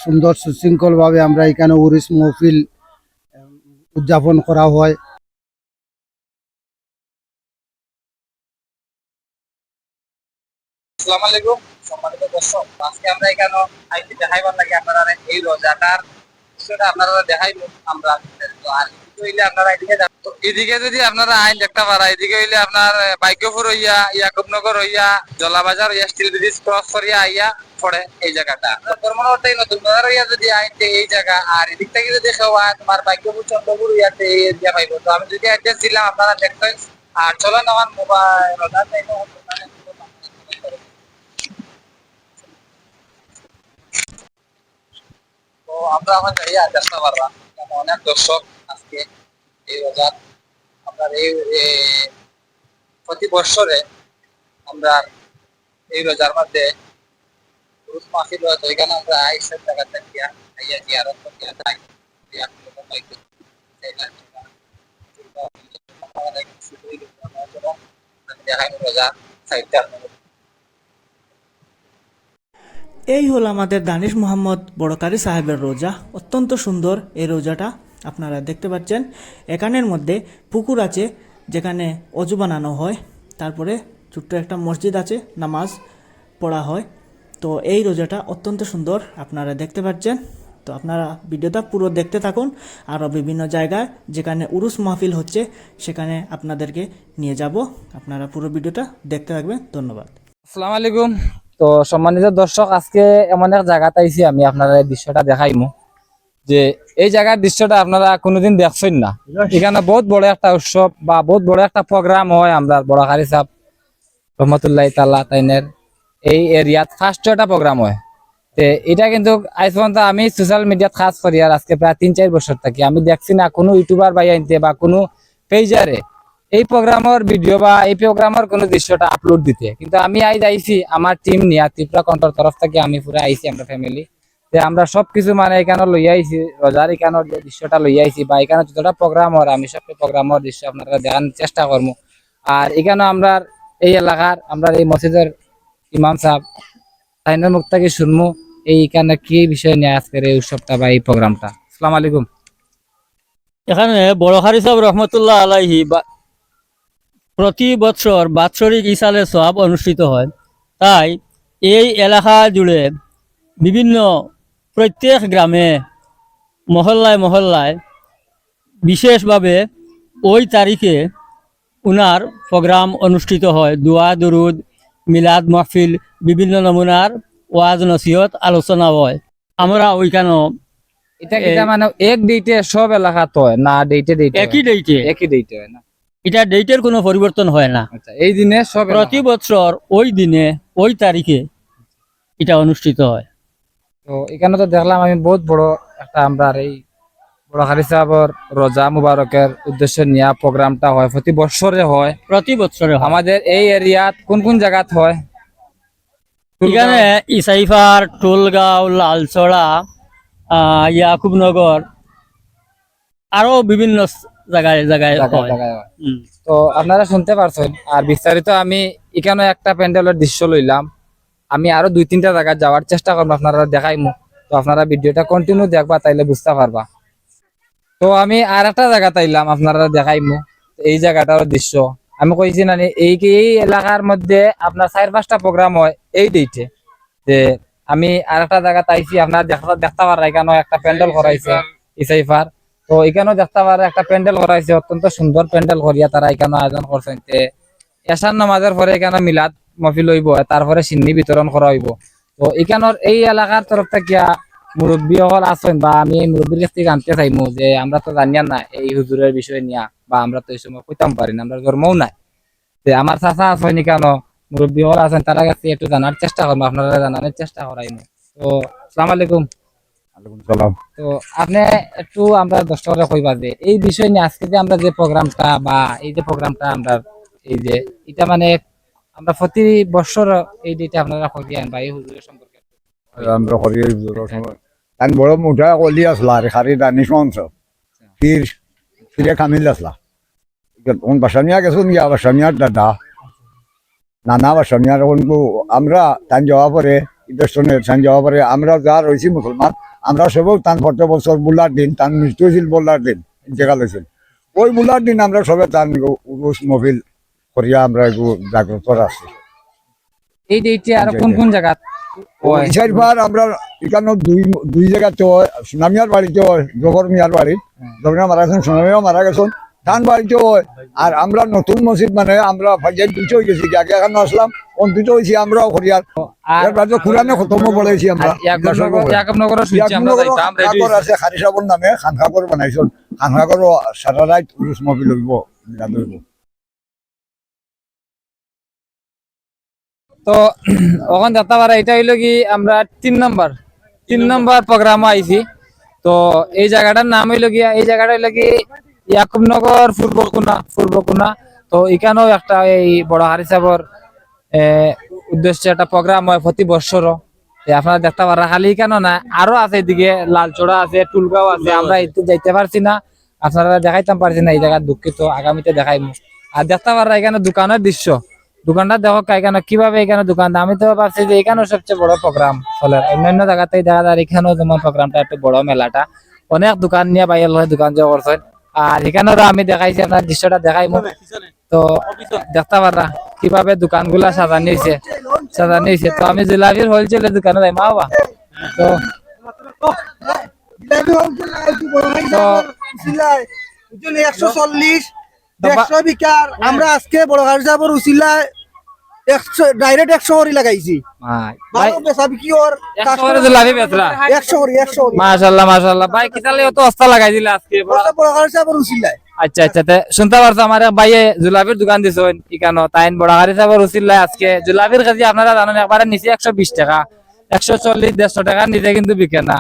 সুন্দর সুশৃঙ্খলভাবে আমরা এখানে উরুস মাহফিল উদযাপন করা হয়। আসসালামু আলাইকুম সম্মানিত দর্শক, আজকে আমরা এখানে আইতে দেখাইবার লাগে আপনারা এই রোজাটার বিষয়টা আপনারা দেখাইবো আমরা। তো আর এদিকে হইলে আপনারা এদিকে তো এদিকে যদি আপনারা আইন দেখতে পারা, এদিকে হইলে আপনার ভাগ্যপুর হইয়া ইয়াকুবনগর হইয়া জলাবাজার হইয়া স্টিল ব্রিজ ক্রস করিয়া আইয়া পড়ে এই জায়গাটা। কর্মরতাই নতুন বাজার হইয়া যদি আইতে এই জায়গা, আর এদিক থেকে যদি খাওয়া তোমার ভাগ্যপুর চন্দ্রপুর হইয়াতে এই এরিয়া পাইবো। তো আমি যদি অ্যাড্রেস দিলাম আপনারা দেখবেন। আর চলেন আমার মোবাইল রোজার টাইমে তো আমরা এখন যাই আর দেখতে পারলাম অনেক দর্শক আজকে এই রোজার আপনার এই প্রতি বছরে আমরা এই রোজার মধ্যে পুরুষ মাসির রোজা ওইখানে আমরা আইসের জায়গা থেকে আইয়া জিয়ারত করিয়া যাই। দেখাই রোজা সাইডটা এই হলো আমাদের দানিশ মোহাম্মদ বড়কারি সাহেবের রোজা। অত্যন্ত সুন্দর এই রোজাটা আপনারা দেখতে পাচ্ছেন। এখানের মধ্যে পুকুর আছে যেখানে অজু বানানো হয়, তারপরে ছোট্ট একটা মসজিদ আছে, নামাজ পড়া হয়। তো এই রোজাটা অত্যন্ত সুন্দর আপনারা দেখতে পাচ্ছেন। তো আপনারা ভিডিওটা পুরো দেখতে থাকুন। আরও বিভিন্ন জায়গায় যেখানে উরুস মাহফিল হচ্ছে সেখানে আপনাদেরকে নিয়ে যাব। আপনারা পুরো ভিডিওটা দেখতে থাকবেন। ধন্যবাদ। আসসালামু আলাইকুম। তো সম্মানিত দর্শক, আজকে এমন এক জায়গাতে আইছি আমি আপনারা এই দৃশ্যটা দেখাইমু যে এই জায়গার দৃশ্যটা আপনারা কোনোদিন দেখছেন না। এখানে বহুত বড় একটা উৎসব বা বহুত বড় একটা প্রোগ্রাম হয় আমরা বড়কারি সাহেব রহমতুল্লাহ তাআলা তাইনের এই এরিয়াত ফার্স্ট একটা প্রোগ্রাম হয়। তে এটা কিন্তু আজ পর্যন্ত আমি সোশ্যাল মিডিয়াত খাস করি আর আজকে প্রায় 3-4 বছর থাকি আমি দেখছি না কোনো ইউটিউবার বাই আনতে বা কোনো পেজারে এই প্রোগ্রামের ভিডিও বা এই প্রোগ্রামের কোনো দৃশ্যটা আপলোড দিতে। কিন্তু আমি আইজ আইছি আমার টিম নিয়ে, ত্রিপুরা কণ্ঠর তরফ থেকে আমি পুরো আইছি আমরা ফ্যামিলি। যে আমরা সবকিছু মানে এখানে লইয়া আইছি, রোজার এখানের দৃশ্যটা লইয়া আইছি বা এখানে যতটা প্রোগ্রাম হয় আমি সব প্রোগ্রামের দৃশ্য আপনারা দেখানোর চেষ্টা করবো। আর এখানে আমরা এই এলাকার আমরা এই মসজিদের ইমাম সাহেব তাইনের মুখ থেকে শুনবো এইখানে কি বিষয় নিয়ে আজকের এই উৎসবটা বা এই প্রোগ্রামটা। আসসালামু আলাইকুম। এখানে বড়খারি সাহেব রহমতুল্লাহ আলাইহি প্রতি বছর বাৎসরিক ইসালে সওয়াব অনুষ্ঠিত হয়। তাই এই এলাকা জুড়ে বিভিন্ন প্রত্যেক গ্রামে মহল্লায় মহল্লায় বিশেষভাবে ওই তারিখে উনার প্রোগ্রাম অনুষ্ঠিত হয়। দোয়া দরুদ, মিলাদ মাহফিল, বিভিন্ন নমুনার ওয়াজ নসিহত আলোচনা হয়। আমরা ওইখানেও এটা মানে এক ডেটে সব এলাকা তো হয় না? ডেটে একই ডেটে হয় না? এটা ডেটের কোনো পরিবর্তন হয় না। আচ্ছা, এই দিনে সব প্রতি বছর ওই দিনে ওই তারিখে এটা অনুষ্ঠিত হয়। তো এখানে তো দেখলাম আমি বহুত বড় একটা আমরা এই বড়খারি সাহেবের রোজা মুবারকের উদ্দেশ্যে নিয়ে প্রোগ্রামটা হয়, প্রতি বছরে হয়। প্রতি বছরে হয়। আমাদের এই এরিয়াত কোন কোন জায়গাত হয়? এখানে ইসাইফার, টোলগাঁও, লালছড়া, ইয়াকুবনগর, আরো বিভিন্ন জায়গায় জায়গায় হয়। তো আপনারা শুনতে পারছেন। আর বিস্তারিত আমি এখানে একটা প্যান্ডেলের দৃশ্য লইলাম, আমি আরো 2-3টা জায়গায় যাওয়ার চেষ্টা করবো, আপনারা দেখাইমু। তো আপনারা ভিডিওটা কন্টিনিউ দেখবা, তাইলে বুঝতে পারবা। তো আমি আর একটা জায়গা তাইলাম আপনারা দেখাইমু এই জায়গাটার দৃশ্য। আমি কইছি না এই এলাকার মধ্যে আপনার 4-5টা প্রোগ্রাম হয় এই ডেটে। যে আমি আর একটা জায়গা তাইছি, আপনারা দেখতে পারা এখানে একটা প্যান্ডেল করাইছে ইসাইফার। তো এখানেও দেখতে পারা একটা প্যান্ডেল করাইছে, অত্যন্ত সুন্দর প্যান্ডেল করিয়া তারা এখানে আয়োজন করছেন। এশার নামাজের পরে এখানে মিলাদ মাহফিল হইব, তারপরে সিন্নি বিতরণ করা হইব। তো এখানের এই এলাকার তরফ থেকে মুরব্বী হল আছেন বা আমি এই মুরব্বীর কাছ থেকে জানতে চাইমু যে আমরা তো জানিয়া না এই হুজুরের বিষয় নিয়ে, বা আমরা তো এই সময় কইতাম পারি না, আমরা জন্মও নাই। যে আমার চাচা আছেন কেন, মুরব্বী হল আছেন, তারা কাছে একটু জানার চেষ্টা করবো, আপনারা জানানোর চেষ্টা করাইমু। তো আসসালামু আলাইকুম। তো আপনি একটু আমরা 10টা করে কইবা যে এই বিষয় নিয়ে আজকে যে আমরা যে প্রোগ্রামটা বা এই যে প্রোগ্রামটা আমরা এই যে এটা মানে আমরা প্রতি বছর এই ডেটে আপনারা করিয়েন বা এই হুজুরের সম্পর্কে আমরা করি তান বড় মোটা কলি আসলা রে খারি দানিশ মাংস ফির ফিরে কামিল আসলা কোন বাসামিয়া গেছুন গিয়া বাসামিয়ার দাদা নানা বাসামিয়ার আমরা তান যাওয়া পরে ইলেকশনের সাইন যাওয়া পারে আমরা যা রয়েছি মুসলমান আমরা সবেও তান 40 বছর বুলার দিন তান মৃত্যু হয়েছিল বলার দিন ইন্তেকাল হয়েছিল ওই বুলার দিন আমরা সবে তান উরুস মহফিল করিয়া আমরা একটু জাগ্রত আছি এই ডেটে আর কোন কোন জায়গা হয়? চারবার আমরা এখানে দুই জায়গাতে হয় সুনামিয়ার বাড়িতে হয় জগর মিয়ার বাড়ি জগনা মারা গেছেন সুনামিয়াও মারা গেছেন ধান বাড়িতে হয় আর আমরা নতুন মসজিদ মানে আমরা ফাইজার দুটো হয়ে গেছি আগে এখানে আসলাম দুটো হয়েছি আমরাও করিয়ার আর এর বাদে কোরআনে খতম পড়েছি আমরা ইয়াকুবনগর শুনছি আমরা যাইতাম রেডি খানকাগর আছে খারি সাবর নামে খানকাগর বানাইছেন খানকাগর সারা রাত উরুস মহফিল হইব মিলাদ হইব তো ওখান যাত্রা পারা এটা হইলো কি আমরা 3 নম্বর প্রোগ্রাম আইছি তো এই জায়গাটার নাম হইলো গিয়া এই জায়গাটা হইলো কি ইয়াকুবনগর পূর্বকুনা তো এখানেও একটা এই বড় হারি সাহেবর উদ্দেশ্যে একটা প্রোগ্রাম হয় প্রতি বছর আপনারা দেখতে পারা খালি কেন না আরো আছে এদিকে লালচড়া আছে টুলগাঁও আছে আমরা যাইতে পারছি না আপনারা দেখাইতাম পারছি না এই জায়গা দুঃখিত আগামীতে দেখাইমু আর দেখতে পারা এখানে দোকানের দৃশ্য দোকানটা দেখো এখানে কিভাবে এখানে দোকান আমি তো ভাবছি যে এখানেও সবচেয়ে বড় প্রোগ্রাম চলে অন্যান্য জায়গাতেই দেখা যায় এখানেও যেমন প্রোগ্রামটা একটু বড় মেলাটা অনেক দোকান নিয়ে বাইরে দোকান যাওয়া করছেন আর এখানেও আমি দেখাইছি আপনার দৃশ্যটা দেখাইমু তো দেখতে পারা কিভাবে দোকানগুলা সাজানি হয়েছে তো আমি জিলাপির হোলসেলের দোকানে যাই মা বাবা তো তো 140 150 বিকার আমরা আজকে বড় গাড়ি যাবর উচিলায় 100 ডাইরেক্ট 100 করি লাগাইছি ভালো বেচা বিক্রি ওর 100 করে জিলাপি বেচরা 100 করি মাশাআল্লাহ ভাই কিতালে অত অস্তা লাগাই দিলা আজকে বড় গাড়ি যাবর উচিলায় আচ্ছা তে শুনতে পারছো আমার এক ভাইয়ে জুলাপির দোকান দিছেন ইকানো তাইন বড় গাড়ি সাহেব রসিল্লাই আজকে জুলাপির কেজি আপনারা জানেন একবারে নিচে 120 টাকা 140 150 টাকা নিচে কিন্তু বিকে না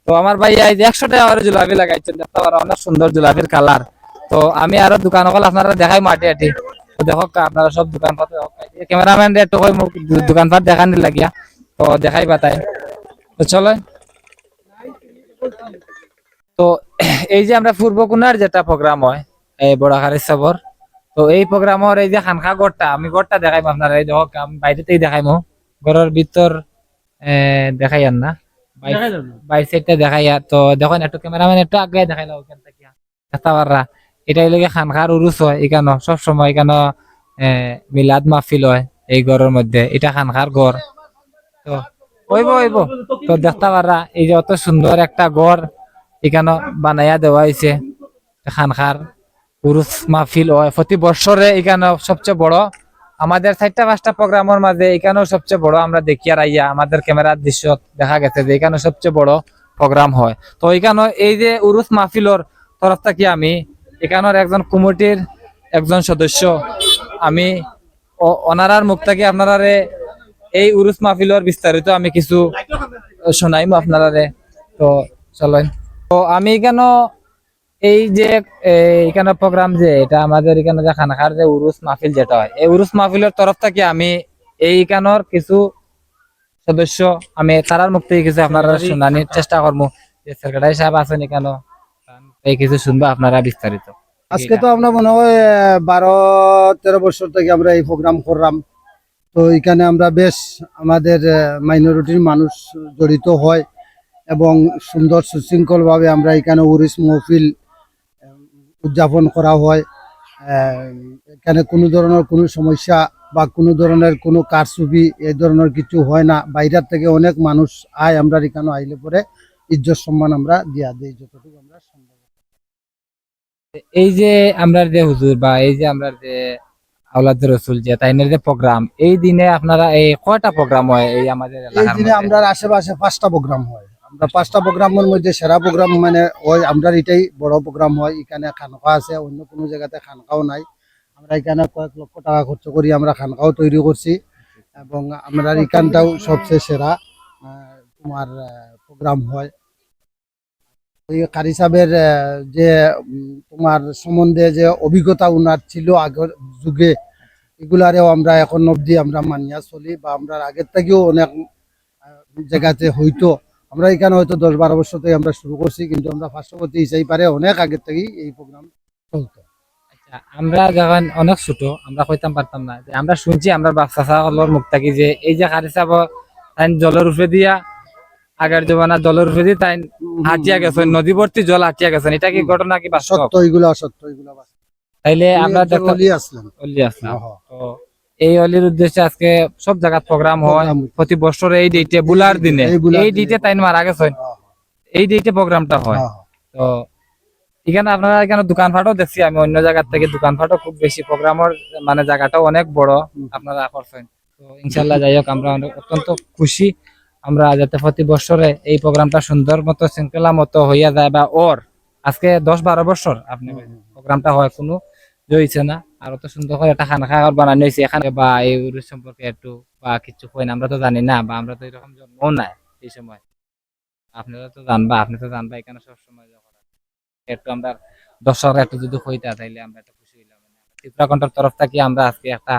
তো আমার ভাই 100 টাকা করে জুলাপি লাগাইছেন দেখতে পারো অনেক সুন্দর জুলাপির কালার তো আমি আরো দোকান হল আপনারা দেখাই মাটি আটি তো দেখো আপনারা সব দোকান পাতে ক্যামেরাম্যান রে তো কই দোকানপাট দেখানি লাগিয়া তো দেখাই বাতাই তো চলো তো এই যে আমরা পূর্বকুনার যেটা প্রোগ্রাম হয় এই বড়াখারি সবর তো এই প্রোগ্রামের এই যে খানখা গড়টা আমি গড়টা দেখাইম আপনারা এই দেখো আমি বাইরেতেই দেখাইমো ঘরের ভিতর দেখাই আর না বাইর সাইডটা দেখাইয়া তো দেখুন একটু ক্যামেরাম্যান একটু আগে দেখাইলো ওখান থেকে দেখতে পাররা এটা হইলে খানখার উরুস হয় এখানে সব সময় এখানে মিলাদ মাহফিল হয় এই ঘরের মধ্যে এটা খানখার ঘর তো ওইব তো দেখতে পাররা এই যে অত সুন্দর একটা ঘর এখানে বানাইয়া দেওয়া হয়েছে খানখার উরুস মাহফিল হয় প্রতি বছরে এখানে সবচেয়ে বড় আমাদের 4টা-5টা প্রোগ্রামের মাঝে এখানেও সবচেয়ে বড় আমরা দেখি আর আইয়া আমাদের ক্যামেরার দৃশ্য দেখা গেছে যে এখানে সবচেয়ে বড় প্রোগ্রাম হয় তো এখানে এই যে উরুস মাহফিলর তরফ থেকে আমি এখানের একজন কমিটির একজন সদস্য আমি ওনারার মুখ থেকে আপনারা এই উরুস মাহফিলর বিস্তারিত আমি কিছু শোনাইমু আপনারা তো চলেন তো আমি এখানে এই যে এখানে প্রোগ্রাম যে এটা আমাদের এখানে যে খানাখার যে উরুস মাহফিল যেটা হয় এই উরুস মাহফিলের তরফ থেকে আমি এইখানের কিছু সদস্য আমি তারার মুখ থেকে কিছু আপনারা শোনানোর চেষ্টা করবো যে সেক্রেটারি সাহেব আছেন এখানে এই কিছু শুনবো আপনারা বিস্তারিত আজকে তো আমরা মনে হয় 12-13 বছর থেকে আমরা এই প্রোগ্রাম করলাম তো এখানে আমরা বেশ আমাদের মাইনরিটির মানুষ জড়িত হয় এবং সুন্দর সুশৃঙ্খল ভাবে আমরা এখানে উরুস মহফিল উদযাপন করা হয় এখানে কোনো ধরনের কোনো সমস্যা বা কোনো ধরনের কোনো কারচুপি এই ধরনের কিছু হয় না বাইরের থেকে অনেক মানুষ আয় আমরা এখানে আইলে পরে ইজ্জত সম্মান আমরা দিয়া দিই যতটুকু আমরা সম্ভব এই যে আমরা যে হুজুর বা এই যে আমরা যে আওলাদ রসুল যে তাইনের যে প্রোগ্রাম এই দিনে আপনারা এই কয়টা প্রোগ্রাম হয় এই আমাদের এই দিনে আমরা আশেপাশে 5টা প্রোগ্রাম হয় আমরা 5টা প্রোগ্রামের মধ্যে সেরা প্রোগ্রাম মানে ওই আমরা এটাই বড় প্রোগ্রাম হয় এখানে খানকা আছে অন্য কোনো জায়গাতে খানকাও নাই আমরা এখানে কয়েক লক্ষ টাকা খরচ করি আমরা খানকাও তৈরি করছি এবং আমরা এখানটাও সবচেয়ে সেরা তোমার প্রোগ্রাম হয় ওই কারি সাহেবের যে তোমার সম্বন্ধে যে অভিজ্ঞতা উনার ছিল আগের যুগে এগুলারেও আমরা এখন অবধি আমরা মানিয়া চলি বা আমরা আগের থেকেও অনেক জায়গাতে হইতো আমরা এখানে হয়তো 10-12 বছর থেকে আমরা শুরু করছি কিন্তু আমরা পার্শ্ববর্তী হিসাবে পারে অনেক আগের থেকেই এই প্রোগ্রাম চলতো আচ্ছা আমরা যখন অনেক ছোট আমরা কইতাম পারতাম না যে আমরা শুনছি আমরা বাচ্চা ছাগলের মুখ থাকি যে এই যে কারি সাহেব তাই জলের উপরে দিয়া আগের জমানা জলের উপরে দিয়ে তাই হাঁটিয়া গেছেন, নদীবর্তী জল হাঁটিয়া গেছেন, এটা কি ঘটনা কি বাস্তব? সত্য এগুলা, সত্য এগুলা বাস্তব। তাইলে আমরা একজন দেখতে ওলি আসলেন। অলি আসলাম। হ্যাঁ। তো এই অলির উদ্দেশ্যে আজকে সব জায়গায় প্রোগ্রাম হয় প্রোগ্রাম হইছে। প্রতি বছর এই ডেটে বুলার দিনে, এই বুলার এই দিনে। ডেটে তাই মারা গেছেন, এই ডেটে প্রোগ্রামটা হয়। হ্যাঁ। তো এখানে আপনারা এখানে দোকানপাটও দেখছি আমি অন্য জায়গার থেকে, দোকানপাটও খুব বেশি, প্রোগ্রামের মানে জায়গাটাও অনেক বড় আপনারা করছেন। তো ইনশাল্লাহ যাই হোক আমরা অত্যন্ত খুশি আমরা যাতে প্রতি বছরে এই প্রোগ্রামটা সুন্দর মতো শৃঙ্খলা মতো হইয়া যায়, বা ওর আজকে 10-12 বছর আপনি প্রোগ্রামটা হয় কোনো হয়েছে না, আর তো সুন্দর করে একটা খানা খাওয়ার বানানো হয়েছে এখানে, বা এই উরুস সম্পর্কে একটু বা কিছু হয় না, আমরা তো জানি না, বা আমরা তো এরকম জন্মও নাই এই সময়, আপনারা তো জানবা, আপনি তো জানবা এখানে সবসময় যখন একটু আমরা দর্শকরা একটু যদি হইতা তাইলে আমরা একটু খুশি হইলাম। ত্রিপুরা কণ্ঠের তরফ থেকে আমরা আজকে একটা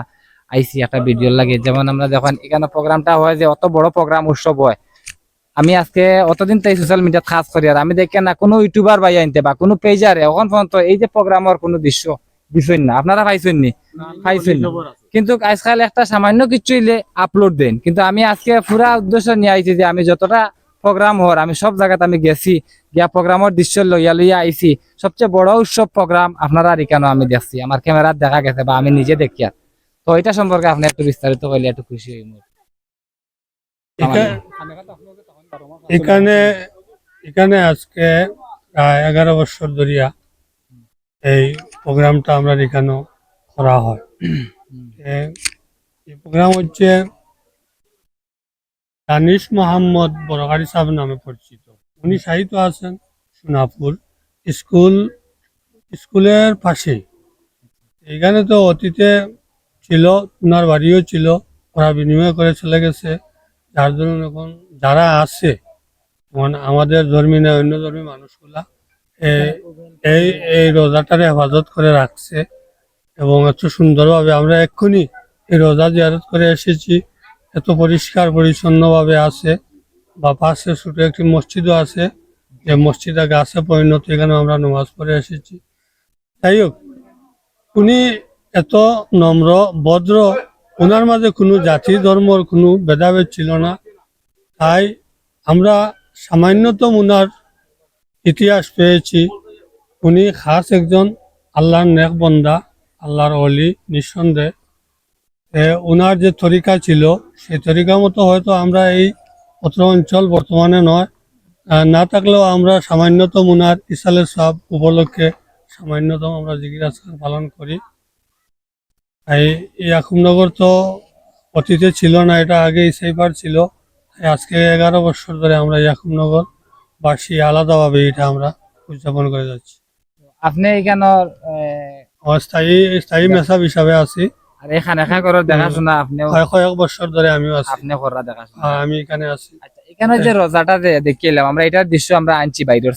আইসি একটা ভিডিও লাগে, যেমন আমরা যখন এখানে প্রোগ্রামটা হয় যে অত বড় প্রোগ্রাম উৎসব হয়, আমি আজকে অতদিন তাই সোশ্যাল মিডিয়াত খাস করি, আর আমি দেখি না কোনো ইউটিউবার বাই আনতে বা কোনো পেজারে এখন পর্যন্ত এই যে প্রোগ্রামের কোনো দৃশ্য দিছেন না, আপনারা পাইছেন নি? পাইছেন না। কিন্তু আজকাল একটা সামান্য কিছু হইলে আপলোড দেন, কিন্তু আমি আজকে পুরা উদ্দেশ্য নিয়ে আইছি যে আমি যতটা প্রোগ্রাম হর আমি সব জায়গাতে আমি গেছি, গিয়া প্রোগ্রামের দৃশ্য লইয়া লইয়া আইছি, সবচেয়ে বড় উৎসব প্রোগ্রাম আপনারা এখানে আমি দেখছি, আমার ক্যামেরাত দেখা গেছে বা আমি নিজে দেখি। তো এটা সম্পর্কে আপনি একটু বিস্তারিত করলে একটু খুশি হই। এখানে এখানে আজকে প্রায় 11 বছর ধরিয়া এই প্রোগ্রামটা আমরা এখানে করা হয়। এই প্রোগ্রাম হচ্ছে দানিশ মোহাম্মদ বড়কারি সাহেব নামে পরিচিত। উনি সাহিত্য আছেন সোনাপুর স্কুলের পাশে। এখানে তো অতীতে ছিল, ওনার বাড়িও ছিল, ওরা বিনিময় করে চলে গেছে, যার জন্য এখন যারা আছে যেমন আমাদের ধর্মী না অন্য ধর্মী মানুষগুলা এই এই রোজাটারে হেফাজত করে রাখছে, এবং এত সুন্দরভাবে আমরা এক্ষুনি এই রোজা জিয়ারত করে এসেছি, এত পরিষ্কার পরিচ্ছন্নভাবে আছে, বা পাশে ছোট একটি মসজিদও আছে, যে মসজিদে গাছে পরিণত, এখানে আমরা নামাজ পড়ে এসেছি। যাই হোক, উনি এত নম্র ভদ্র, ওনার মাঝে কোনো জাতি ধর্মর কোনো ভেদাভেদ ছিল না। তাই আমরা সামান্যতম ওনার ইতিহাস পেয়েছি। উনি খাস একজন আল্লাহর নেক বন্দা, আল্লাহর অলি নিঃসন্দেহে। ওনার যে তরিকা ছিল সেই তরিকা মতো হয়তো আমরা এই অত্র অঞ্চল বর্তমানে নয়, না থাকলেও আমরা সামান্যতম ওনার ইসালের সব উপলক্ষে সামান্যতম আমরা জিকির আজকার পালন করি। এই ইয়াকুবনগর তো অতীতে ছিল না, এটা আগে ইসাইপার ছিল। আজকে 11 বছর ধরে আমরা ইয়াকুবনগর বাসী আলাদাভাবে এটা আমরা উদযাপন করে যাচ্ছি। আপনি এখানে স্থায়ী স্থায়ী মেসাব হিসাবে আছি। আর এখানে করার দেখাশোনা আপনি কয়েক বছর ধরে আমিও আছি। আপনি করার দেখাশোনা? আমি এখানে আছি। আচ্ছা, এখানে যে রোজাটা যে দেখিলাম আমরা, এটার দৃশ্য আমরা আনছি বাইরের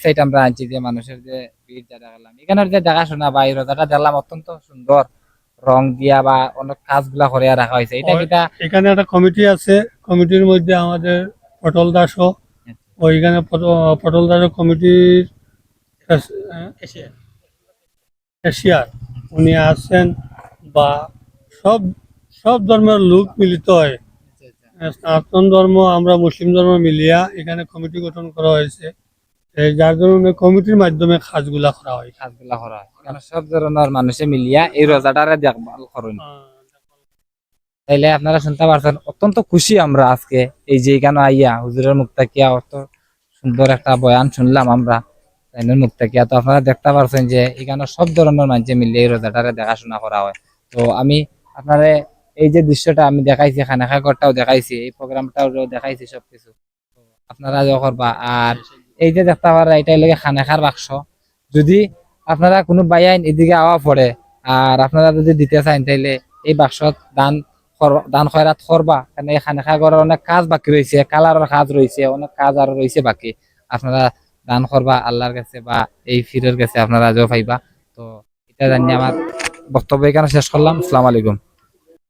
সাইড আমরা আনছি, যে মানুষের যে ভিড় যা দেখালাম, এখানের যে দেখাশোনা বা এই রোজাটা দেখলাম অত্যন্ত সুন্দর রং দিয়া বা অনেক কাজগুলা করে রাখা হয়েছে, এটা কিটা? এখানে একটা কমিটি আছে, কমিটির মধ্যে আমাদের পটল দাসও, ওইখানে পটল দাসও কমিটির এশিয়ার উনি আছেন, বা সব সব ধর্মের লোক মিলিত হয়। সনাতন ধর্ম আমরা মুসলিম ধর্ম মিলিয়া এখানে কমিটি গঠন করা হয়েছে, যার জন্য কমিটির মাধ্যমে কাজগুলা করা হয়। এখানে সব ধরনের মানুষে মিলিয়া এই রোজাটারে দেখভাল করেন। তাইলে আপনারা শুনতে পারছেন, অত্যন্ত খুশি আমরা আজকে এই যে এখানে আইয়া হুজুরের মুখ তাকিয়া অত সুন্দর একটা বয়ান শুনলাম আমরা তাইনের মুখ তাকিয়া। তো আপনারা দেখতে পারছেন যে এখানে সব ধরনের মানুষে মিলিয়ে এই রোজাটারে দেখাশোনা করা হয়। তো আমি আপনারা এই যে দৃশ্যটা আমি দেখাইছি, খানা ঘরটাও দেখাইছি, এই প্রোগ্রামটাও দেখাইছি, সবকিছু আপনারা করবা। আর এই যে দেখতে পারা এটাই লাগে খানা খার বাক্স, যদি আপনারা কোনো বাইআইন এদিকে আওয়া পড়ে আর আপনারা যদি দিতে চান তাইলে এই বাক্স দান খয়রাত করবা, কারণ এই খানা ঘরের অনেক কাজ বাকি রয়েছে, কালারের কাজ রয়েছে, অনেক কাজ আরো রয়েছে বাকি, আপনারা দান করবা আল্লাহর কাছে বা এই ফিরের কাছে আপনারা জো পাইবা। তো এটা জানি আমার বক্তব্য এখানে শেষ করলাম। আসসালামু আলাইকুম।